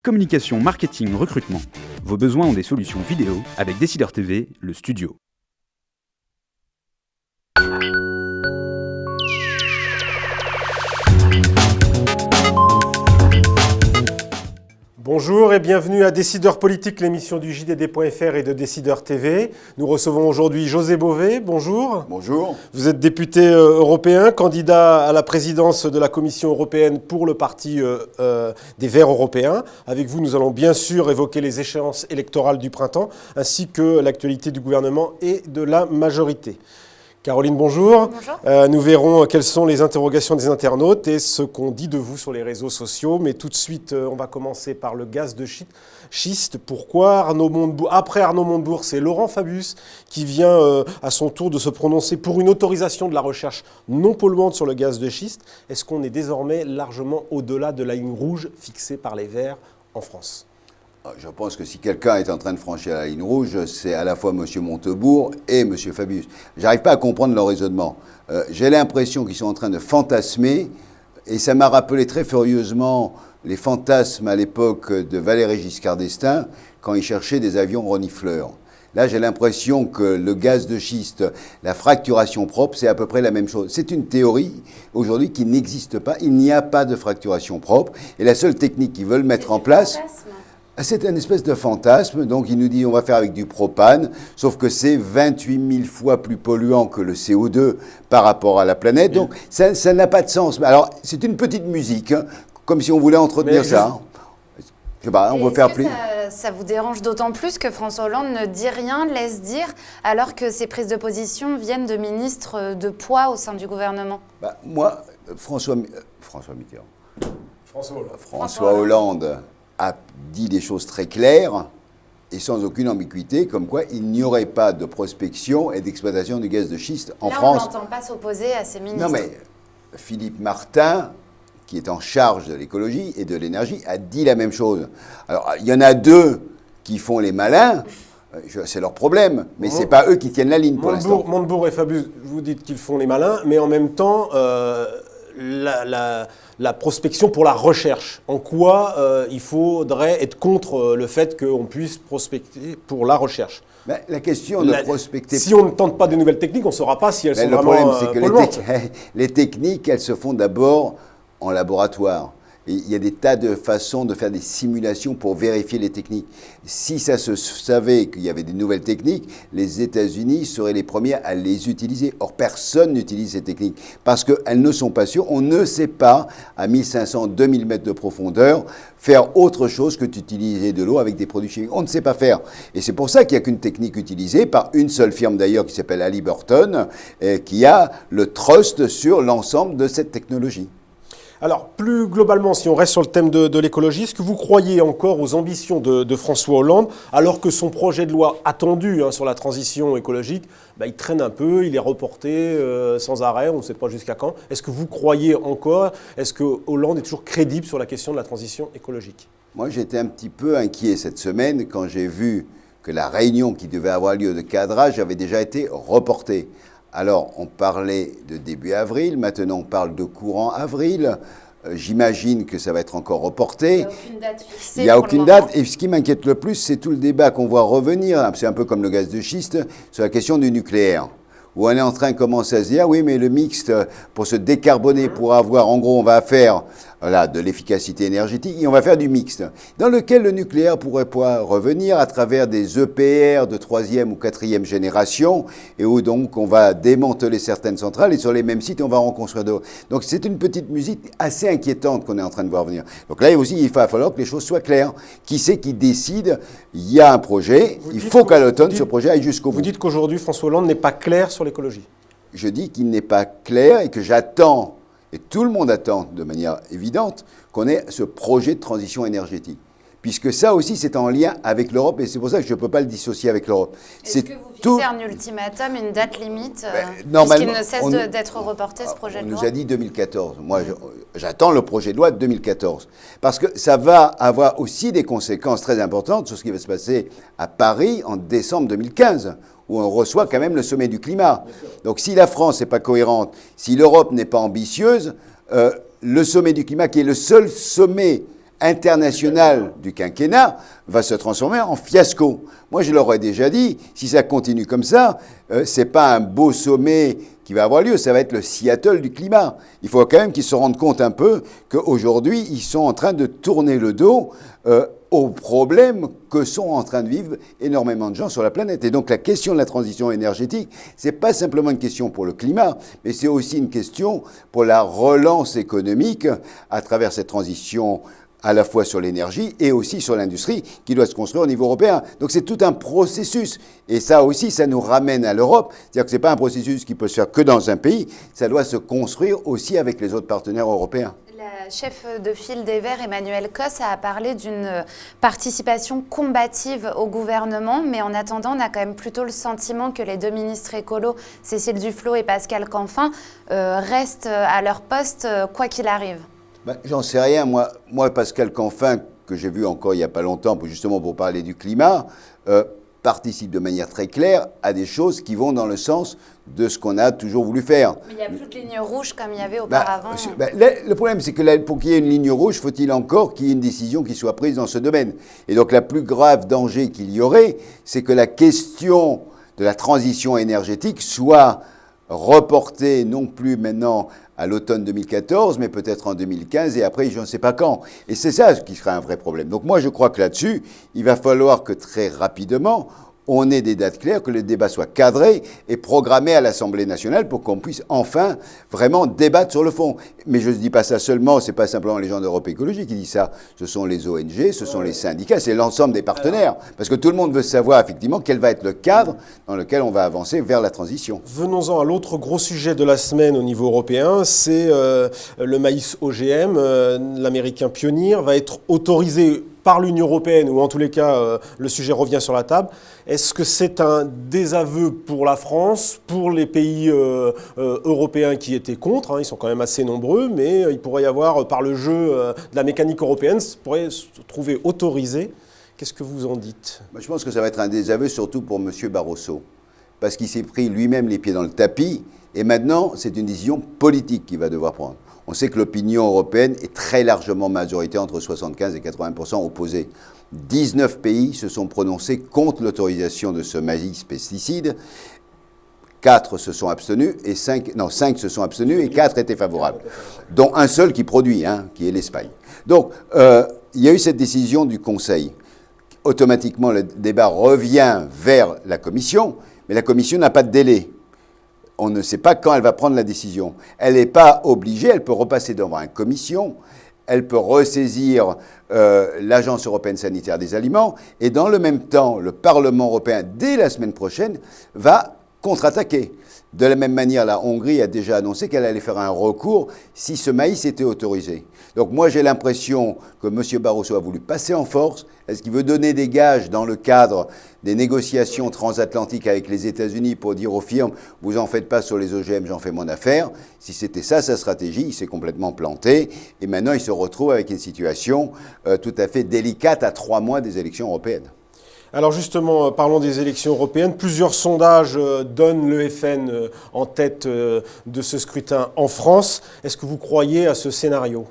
Communication, marketing, recrutement. Vos besoins ont des solutions vidéo avec Décideur TV, le studio. Bonjour et bienvenue à Décideur Politique, l'émission du JDD.fr et de Décideur TV. Nous recevons aujourd'hui José Bové. Bonjour. Bonjour. Vous êtes député européen, candidat à la présidence de la Commission européenne pour le parti des Verts européens. Avec vous, nous allons bien sûr évoquer les échéances électorales du printemps, ainsi que l'actualité du gouvernement et de la majorité. Caroline, bonjour. Bonjour. Nous verrons quelles sont les interrogations des internautes et ce qu'on dit de vous sur les réseaux sociaux. Mais tout de suite, on va commencer par le gaz de schiste. Pourquoi après Arnaud Montebourg, c'est Laurent Fabius qui vient à son tour de se prononcer pour une autorisation de la recherche non polluante sur le gaz de schiste. Est-ce qu'on est désormais largement au-delà de la ligne rouge fixée par les Verts en France ? Je pense que si quelqu'un est en train de franchir la ligne rouge, c'est à la fois M. Montebourg et M. Fabius. J'arrive pas à comprendre leur raisonnement. J'ai l'impression qu'ils sont en train de fantasmer, et ça m'a rappelé très furieusement les fantasmes à l'époque de Valéry Giscard d'Estaing, quand il cherchait des avions renifleurs. Là, j'ai l'impression que le gaz de schiste, la fracturation propre, c'est à peu près la même chose. C'est une théorie, aujourd'hui, qui n'existe pas. Il n'y a pas de fracturation propre. Et la seule technique qu'ils veulent mettre en place... C'est une espèce de fantasme, donc il nous dit on va faire avec du propane, sauf que c'est 28 000 fois plus polluant que le CO2 par rapport à la planète, donc ça n'a pas de sens. Alors c'est une petite musique, hein, comme si on voulait entretenir ça. Je sais pas, on va faire plus. Ça vous dérange d'autant plus que François Hollande ne dit rien, laisse dire, alors que ses prises de position viennent de ministres de poids au sein du gouvernement? Moi, François Hollande a dit des choses très claires et sans aucune ambiguïté, comme quoi il n'y aurait pas de prospection et d'exploitation du gaz de schiste en France. Là, on n'entend pas s'opposer à ces ministres. Non, mais Philippe Martin, qui est en charge de l'écologie et de l'énergie, a dit la même chose. Alors, il y en a deux qui font les malins, c'est leur problème, mais ce n'est pas eux qui tiennent la ligne pour l'instant. Montebourg et Fabius, vous dites qu'ils font les malins, mais en même temps... la prospection pour la recherche. En quoi il faudrait être contre le fait qu'on puisse prospecter pour la recherche? La question de prospecter... Si on ne tente pas de nouvelles techniques, on ne saura pas si elles sont vraiment polluantes. Le problème, c'est que les techniques, elles se font d'abord en laboratoire. Et il y a des tas de façons de faire des simulations pour vérifier les techniques. Si ça se savait qu'il y avait des nouvelles techniques, les États-Unis seraient les premiers à les utiliser. Or, personne n'utilise ces techniques parce qu'elles ne sont pas sûres. On ne sait pas, à 1500, 2000 mètres de profondeur, faire autre chose que d'utiliser de l'eau avec des produits chimiques. On ne sait pas faire. Et c'est pour ça qu'il n'y a qu'une technique utilisée par une seule firme d'ailleurs qui s'appelle Halliburton, qui a le trust sur l'ensemble de cette technologie. Alors, plus globalement, si on reste sur le thème de l'écologie, est-ce que vous croyez encore aux ambitions de François Hollande, alors que son projet de loi attendu sur la transition écologique, il traîne un peu, il est reporté sans arrêt, on ne sait pas jusqu'à quand. Est-ce que vous croyez encore, est-ce que Hollande est toujours crédible sur la question de la transition écologique? Moi, j'étais un petit peu inquiet cette semaine quand j'ai vu que la réunion qui devait avoir lieu de cadrage avait déjà été reportée. Alors, on parlait de début avril, maintenant on parle de courant avril. J'imagine que ça va être encore reporté. Il n'y a aucune date fixée. Il n'y a aucune date. Et ce qui m'inquiète le plus, c'est tout le débat qu'on voit revenir. C'est un peu comme le gaz de schiste, sur la question du nucléaire. Où on est en train de commencer à se dire, oui, mais le mixte, pour se décarboner, pour avoir, en gros, on va faire de l'efficacité énergétique et on va faire du mixte, dans lequel le nucléaire pourrait pouvoir revenir à travers des EPR de 3e ou 4e génération et où donc on va démanteler certaines centrales et sur les mêmes sites, on va en construire d'autres. Donc c'est une petite musique assez inquiétante qu'on est en train de voir venir. Donc là aussi, il va falloir que les choses soient claires. Qui c'est qui décide? Il y a un projet, il faut qu'à l'automne, ce projet aille jusqu'au bout. Vous dites qu'aujourd'hui, François Hollande n'est pas clair sur l'écologie? Je dis qu'il n'est pas clair et que j'attends, et tout le monde attend de manière évidente, qu'on ait ce projet de transition énergétique. Puisque ça aussi, c'est en lien avec l'Europe, et c'est pour ça que je ne peux pas le dissocier avec l'Europe. Est-ce que vous fixez un ultimatum, une date limite, puisqu'il ne cesse d'être reporté, ce projet de loi? On nous a dit 2014. Moi, j'attends le projet de loi de 2014. Parce que ça va avoir aussi des conséquences très importantes sur ce qui va se passer à Paris en décembre 2015, où on reçoit quand même le sommet du climat. Donc si la France n'est pas cohérente, si l'Europe n'est pas ambitieuse, le sommet du climat, qui est le seul sommet international du quinquennat va se transformer en fiasco. Moi, je leur ai déjà dit, si ça continue comme ça, c'est pas un beau sommet qui va avoir lieu, ça va être le Seattle du climat. Il faut quand même qu'ils se rendent compte un peu qu'aujourd'hui, ils sont en train de tourner le dos aux problèmes que sont en train de vivre énormément de gens sur la planète. Et donc la question de la transition énergétique, c'est pas simplement une question pour le climat, mais c'est aussi une question pour la relance économique à travers cette transition à la fois sur l'énergie et aussi sur l'industrie qui doit se construire au niveau européen. Donc c'est tout un processus. Et ça aussi, ça nous ramène à l'Europe. C'est-à-dire que ce n'est pas un processus qui peut se faire que dans un pays, ça doit se construire aussi avec les autres partenaires européens. La chef de file des Verts, Emmanuel Cos, a parlé d'une participation combative au gouvernement, mais en attendant, on a quand même plutôt le sentiment que les deux ministres écolos, Cécile Duflot et Pascal Canfin, restent à leur poste quoi qu'il arrive. J'en sais rien. Moi, Pascal Canfin, que j'ai vu encore il n'y a pas longtemps, justement pour parler du climat, participe de manière très claire à des choses qui vont dans le sens de ce qu'on a toujours voulu faire. Mais il n'y a plus de ligne rouge comme il y avait auparavant. Le problème, c'est que pour qu'il y ait une ligne rouge, faut-il encore qu'il y ait une décision qui soit prise dans ce domaine. Et donc, le plus grave danger qu'il y aurait, c'est que la question de la transition énergétique soit reportée non plus maintenant à l'automne 2014, mais peut-être en 2015 et après, je ne sais pas quand. Et c'est ça qui sera un vrai problème. Donc moi, je crois que là-dessus, il va falloir que très rapidement, on ait des dates claires, que le débat soit cadré et programmé à l'Assemblée nationale pour qu'on puisse enfin vraiment débattre sur le fond. Mais je ne dis pas ça seulement, ce n'est pas simplement les gens d'Europe Écologie qui disent ça, ce sont les ONG, ce sont les syndicats, c'est l'ensemble des partenaires. Parce que tout le monde veut savoir effectivement quel va être le cadre dans lequel on va avancer vers la transition. Venons-en à l'autre gros sujet de la semaine au niveau européen, c'est le maïs OGM. L'américain Pioneer va être autorisé par l'Union européenne, ou en tous les cas, le sujet revient sur la table. Est-ce que c'est un désaveu pour la France, pour les pays européens qui étaient contre, hein, ils sont quand même assez nombreux, mais il pourrait y avoir, par le jeu de la mécanique européenne, ça pourrait se trouver autorisé. Qu'est-ce que vous en dites ? Je pense que ça va être un désaveu surtout pour M. Barroso, parce qu'il s'est pris lui-même les pieds dans le tapis, et maintenant, c'est une décision politique qu'il va devoir prendre. On sait que l'opinion européenne est très largement majoritaire, entre 75 et 80% opposée. 19 pays se sont prononcés contre l'autorisation de ce maïs pesticide. 4 se sont abstenus, et 5 se sont abstenus et 4 étaient favorables. Dont un seul qui produit, qui est l'Espagne. Donc, il y a eu cette décision du Conseil. Automatiquement, le débat revient vers la Commission, mais la Commission n'a pas de délai. On ne sait pas quand elle va prendre la décision. Elle n'est pas obligée, elle peut repasser devant une commission, elle peut ressaisir l'Agence européenne sanitaire des aliments, et dans le même temps, le Parlement européen, dès la semaine prochaine, va contre-attaquer. De la même manière, la Hongrie a déjà annoncé qu'elle allait faire un recours si ce maïs était autorisé. Donc moi, j'ai l'impression que M. Barroso a voulu passer en force. Est-ce qu'il veut donner des gages dans le cadre des négociations transatlantiques avec les États-Unis pour dire aux firmes « vous en faites pas sur les OGM, j'en fais mon affaire ». Si c'était ça sa stratégie, il s'est complètement planté. Et maintenant, il se retrouve avec une situation tout à fait délicate à 3 mois des élections européennes. Alors justement, parlons des élections européennes. Plusieurs sondages donnent le FN en tête de ce scrutin en France. Est-ce que vous croyez à ce scénario ?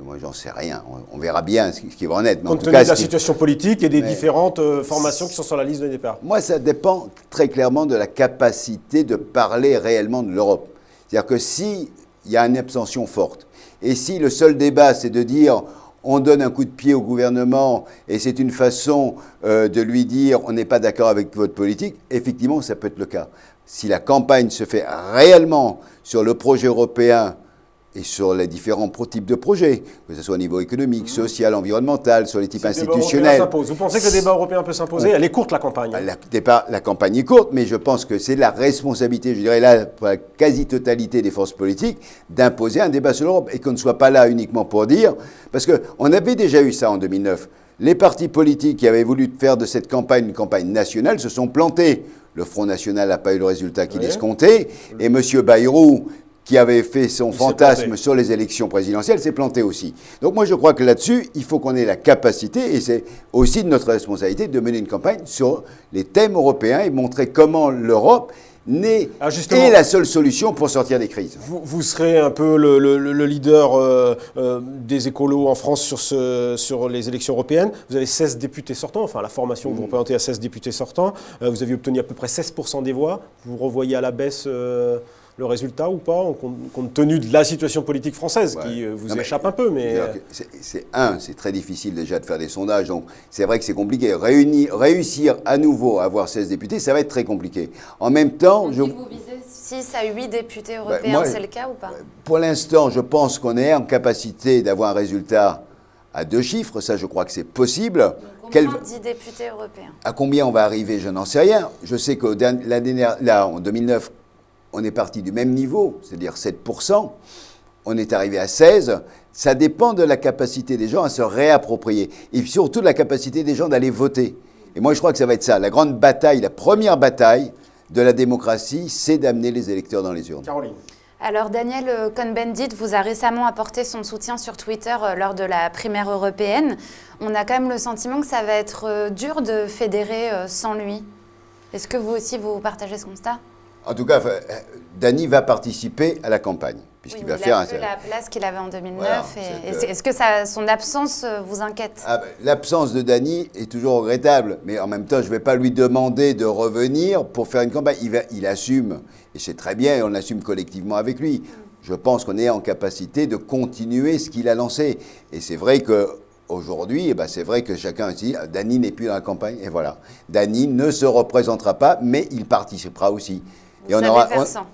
Moi, j'en sais rien. On verra bien ce qui va en être. Mais compte tenu de la situation politique et des différentes formations qui sont sur la liste de départ. Moi, ça dépend très clairement de la capacité de parler réellement de l'Europe. C'est-à-dire que s'il y a une abstention forte, et si le seul débat, c'est de dire on donne un coup de pied au gouvernement et c'est une façon de lui dire on n'est pas d'accord avec votre politique, effectivement, ça peut être le cas. Si la campagne se fait réellement sur le projet européen et sur les différents types de projets, que ce soit au niveau économique, social, environnemental, sur les types institutionnels. Vous pensez que le débat européen peut s'imposer ? Elle est courte, la campagne. La campagne est courte, mais je pense que c'est la responsabilité, je dirais là, pour la quasi-totalité des forces politiques, d'imposer un débat sur l'Europe et qu'on ne soit pas là uniquement pour dire, parce qu'on avait déjà eu ça en 2009. Les partis politiques qui avaient voulu faire de cette campagne une campagne nationale se sont plantés. Le Front National n'a pas eu le résultat qu'il escomptait, et M. Bayrou, qui avait fait son fantasme sur les élections présidentielles, s'est planté aussi. Donc moi, je crois que là-dessus, il faut qu'on ait la capacité, et c'est aussi de notre responsabilité, de mener une campagne sur les thèmes européens et montrer comment l'Europe n'est justement, est la seule solution pour sortir des crises. Vous serez un peu le leader des écolos en France sur les élections européennes. Vous avez 16 députés sortants, enfin la formation que vous représentez à 16 députés sortants. Vous avez obtenu à peu près 16% des voix. Vous revoyez à la baisse le résultat ou pas, compte tenu de la situation politique française qui vous échappe un peu. Mais c'est très difficile déjà de faire des sondages, donc c'est vrai que c'est compliqué. Réussir à nouveau à avoir 16 députés, ça va être très compliqué. En même temps, vous visez 6 à 8 députés européens, c'est le cas ou pas? Pour l'instant, je pense qu'on est en capacité d'avoir un résultat à 2 chiffres, ça je crois que c'est possible. Donc, au moins 10 députés européens. À combien on va arriver, je n'en sais rien. Je sais que là, en 2009, on est parti du même niveau, c'est-à-dire 7%. On est arrivé à 16%. Ça dépend de la capacité des gens à se réapproprier. Et surtout de la capacité des gens d'aller voter. Et moi, je crois que ça va être ça. La grande bataille, la première bataille de la démocratie, c'est d'amener les électeurs dans les urnes. Caroline. Alors Daniel Cohn-Bendit vous a récemment apporté son soutien sur Twitter lors de la primaire européenne. On a quand même le sentiment que ça va être dur de fédérer sans lui. Est-ce que vous aussi, vous partagez ce constat ? En tout cas, Dany va participer à la campagne, puisqu'il va faire la place qu'il avait en 2009. Voilà, est-ce que son absence vous inquiète ? L'absence de Dany est toujours regrettable, mais en même temps, je ne vais pas lui demander de revenir pour faire une campagne. Il assume, et c'est très bien, et on l'assume collectivement avec lui. Je pense qu'on est en capacité de continuer ce qu'il a lancé. Et c'est vrai que aujourd'hui, c'est vrai que chacun dit Dany n'est plus dans la campagne, et voilà. Dany ne se représentera pas, mais il participera aussi. Vous savez faire sans.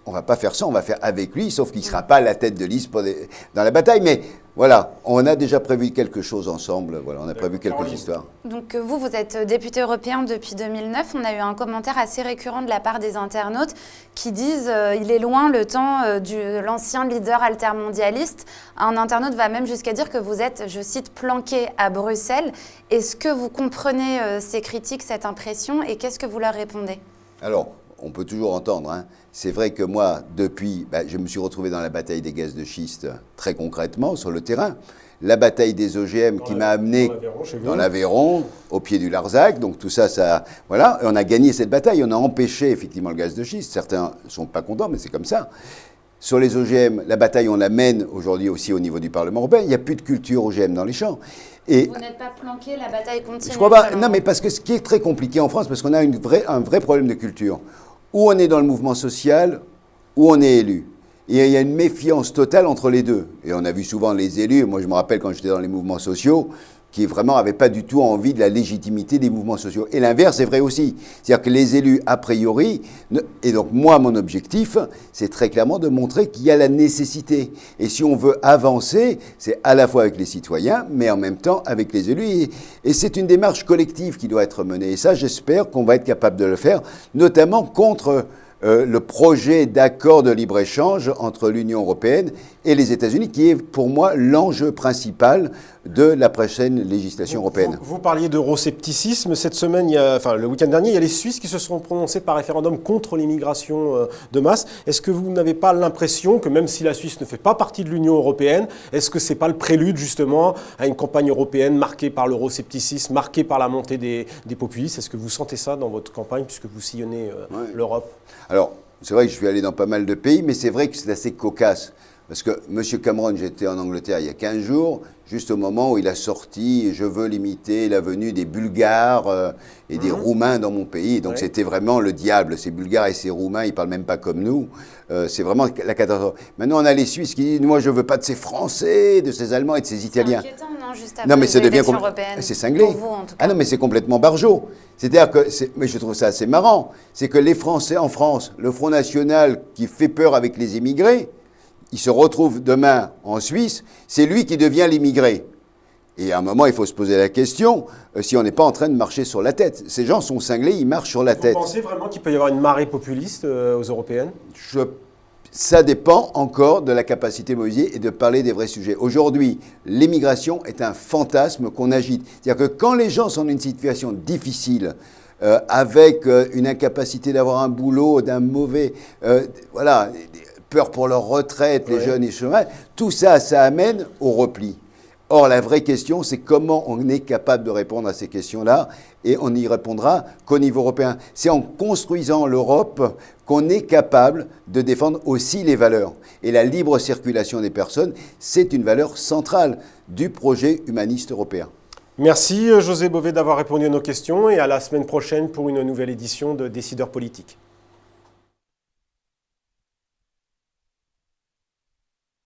On va pas faire ça, on va faire avec lui, sauf qu'il ne sera pas à la tête de liste dans la bataille. Mais voilà, on a déjà prévu quelque chose ensemble, voilà, on a prévu quelques histoires. Donc vous êtes député européen depuis 2009. On a eu un commentaire assez récurrent de la part des internautes qui disent il est loin le temps de l'ancien leader altermondialiste. Un internaute va même jusqu'à dire que vous êtes, je cite, planqué à Bruxelles. Est-ce que vous comprenez ces critiques, cette impression, et qu'est-ce que vous leur répondez ? Alors, on peut toujours entendre. Hein. C'est vrai que moi, depuis, je me suis retrouvé dans la bataille des gaz de schiste très concrètement sur le terrain. La bataille des OGM qui m'a amené dans l'Aveyron, au pied du Larzac. Donc tout ça, voilà. Et on a gagné cette bataille. On a empêché effectivement le gaz de schiste. Certains ne sont pas contents, mais c'est comme ça. Sur les OGM, la bataille, on la mène aujourd'hui aussi au niveau du Parlement européen. Il n'y a plus de culture OGM dans les champs. Et vous n'êtes pas planqué, la bataille continue. Je crois pas. Non, mais parce que ce qui est très compliqué en France, parce qu'on a un vrai problème de culture. Où on est dans le mouvement social, où on est élu. Et il y a une méfiance totale entre les deux. Et on a vu souvent les élus, moi je me rappelle quand j'étais dans les mouvements sociaux, qui vraiment n'avaient pas du tout envie de la légitimité des mouvements sociaux. Et l'inverse est vrai aussi. C'est-à-dire que les élus, a priori, et donc moi, mon objectif, c'est très clairement de montrer qu'il y a la nécessité. Et si on veut avancer, c'est à la fois avec les citoyens, mais en même temps avec les élus. Et c'est une démarche collective qui doit être menée. Et ça, j'espère qu'on va être capable de le faire, notamment contre le projet d'accord de libre-échange entre l'Union européenne et les États-Unis, qui est pour moi l'enjeu principal de la prochaine législation européenne. Vous parliez d'euroscepticisme. Cette semaine, le week-end dernier, il y a les Suisses qui se sont prononcés par référendum contre l'immigration de masse. Est-ce que vous n'avez pas l'impression que même si la Suisse ne fait pas partie de l'Union européenne, est-ce que ce n'est pas le prélude justement à une campagne européenne marquée par l'euroscepticisme, marquée par la montée des populistes? Est-ce que vous sentez ça dans votre campagne puisque vous sillonnez l'Europe? Alors, c'est vrai que je suis allé dans pas mal de pays, mais c'est vrai que c'est assez cocasse. Parce que M. Cameron, j'étais en Angleterre il y a 15 jours, juste au moment où il a sorti « Je veux limiter la venue des Bulgares et des Roumains dans mon pays ». Donc c'était vraiment le diable. Ces Bulgares et ces Roumains, ils ne parlent même pas comme nous. C'est vraiment la catastrophe. Maintenant, on a les Suisses qui disent « Moi, je ne veux pas de ces Français, de ces Allemands et de ces Italiens ». C'est inquiétant, non, juste Non, mais ça devient c'est cinglé. Pour vous, en tout cas. Ah non, mais c'est complètement barjot. C'est-à-dire que, mais je trouve ça assez marrant, c'est que les Français en France, le Front National qui fait peur avec les immigrés, il se retrouve demain en Suisse, c'est lui qui devient l'immigré. Et à un moment, il faut se poser la question si on n'est pas en train de marcher sur la tête. Ces gens sont cinglés, ils marchent sur la tête. Vous pensez vraiment qu'il peut y avoir une marée populiste aux européennes ? Ça dépend encore de la capacité de mobiliser et de parler des vrais sujets. Aujourd'hui, l'immigration est un fantasme qu'on agite. C'est-à-dire que quand les gens sont dans une situation difficile, avec une incapacité d'avoir un boulot, d'un mauvais... peur pour leur retraite, les jeunes et le chômage, tout ça, ça amène au repli. Or, la vraie question, c'est comment on est capable de répondre à ces questions-là, et on n'y répondra qu'au niveau européen. C'est en construisant l'Europe qu'on est capable de défendre aussi les valeurs. Et la libre circulation des personnes, c'est une valeur centrale du projet humaniste européen. Merci José Bové d'avoir répondu à nos questions et à la semaine prochaine pour une nouvelle édition de Décideurs politiques.